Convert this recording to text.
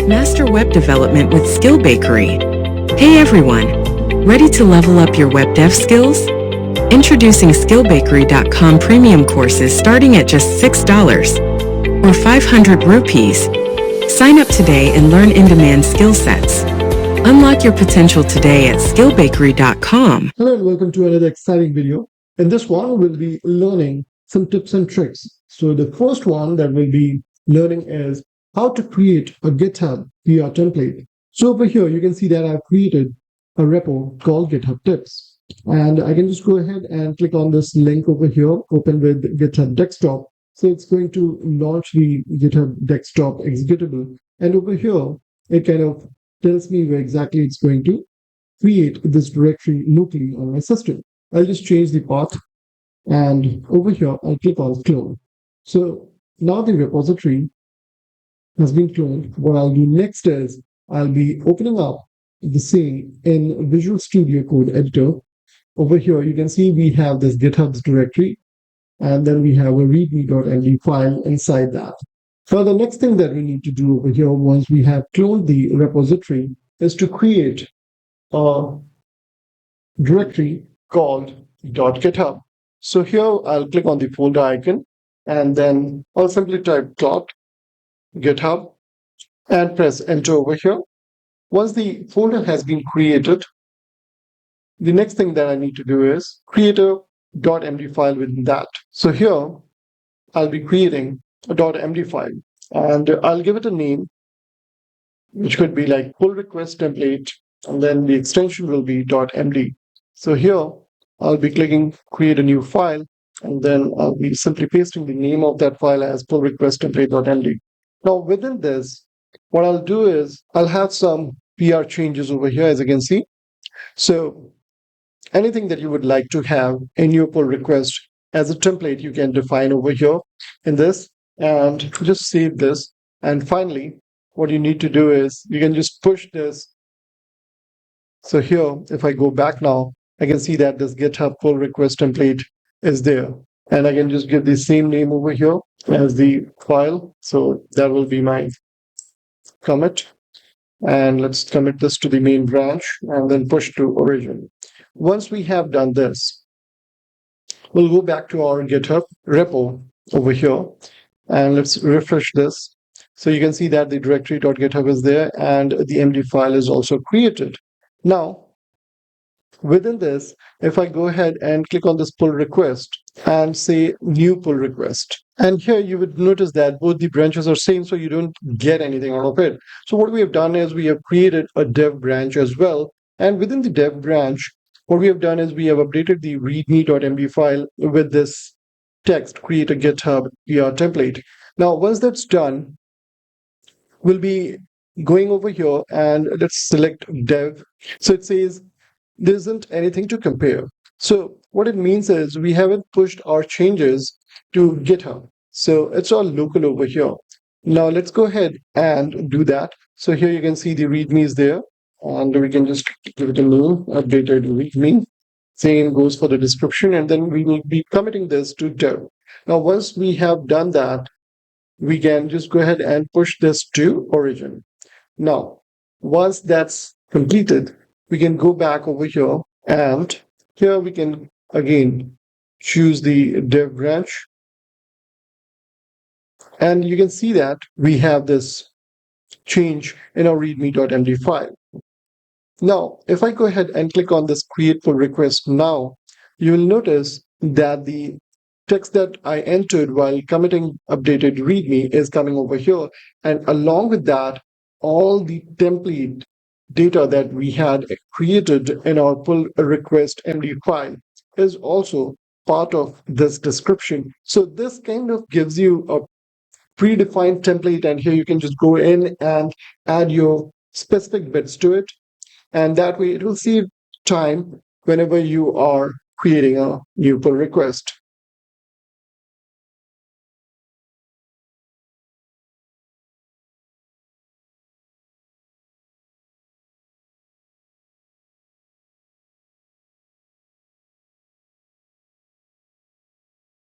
Master web development with SkillBakery. Hey everyone! Ready to level up your web dev skills? Introducing SkillBakery.com premium courses starting at just $6 or 500 rupees. Sign up today and learn in-demand skill sets. Unlock your potential today at SkillBakery.com. Hello and welcome to another exciting video. In this one, we'll be learning some tips and tricks. So the first one that we'll be learning is how to create a GitHub PR template. So over here, you can see that I've created a repo called GitHub Tips. And I can just go ahead and click on this link over here, open with GitHub Desktop. So it's going to launch the GitHub Desktop executable. And over here, it kind of tells me where exactly it's going to create this directory locally on my system. I'll just change the path, and over here I'll click on clone. So now the repository has been cloned. What I'll do next is I'll be opening up the same in Visual Studio Code Editor. Over here you can see we have this GitHub's directory, and then we have a readme.md file inside that. So the next thing that we need to do over here once we have cloned the repository is to create a directory called .github. So here I'll click on the folder icon, and then I'll simply type .github and press enter over here. Once the folder has been created, the next thing that I need to do is create a .md file within that. So here I'll be creating a .md file, and I'll give it a name, which could be like pull request template, and then the extension will be .md. So here I'll be clicking create a new file, and then I'll be simply pasting the name of that file as pull request template.md. Now within this, what I'll do is I'll have some PR changes over here, as you can see. So anything that you would like to have in your pull request as a template, you can define over here in this, and just save this. And finally, what you need to do is you can just push this. So here, if I go back now, I can see that this GitHub pull request template is there. And I can just give the same name over here as the file. So that will be my commit. And let's commit this to the main branch and then push to origin. Once we have done this, we'll go back to our GitHub repo over here, and let's refresh this. So you can see that the directory.github is there, and the MD file is also created. Now, within this, if I go ahead and click on this pull request and say new pull request, and here you would notice that both the branches are same, so you don't get anything out of it. So what we have done is we have created a dev branch as well, and within the dev branch, what we have done is we have updated the readme.md file with this text, create a GitHub PR template. Now, once that's done, we'll be going over here and let's select dev. So it says there isn't anything to compare. So what it means is we haven't pushed our changes to GitHub. So it's all local over here. Now let's go ahead and do that. So here you can see the readme is there, and we can just give it a name, updated readme. Same goes for the description, and then we will be committing this to dev. Now, once we have done that, we can just go ahead and push this to origin. Now, once that's completed, we can go back over here, and here we can again choose the dev branch. And you can see that we have this change in our readme.md file. Now, if I go ahead and click on this create pull request now, you will notice that the text that I entered while committing updated readme is coming over here. And along with that, all the template data that we had created in our pull request MD file is also part of this description. So this kind of gives you a predefined template, and here you can just go in and add your specific bits to it. And that way it will save time whenever you are creating a new pull request.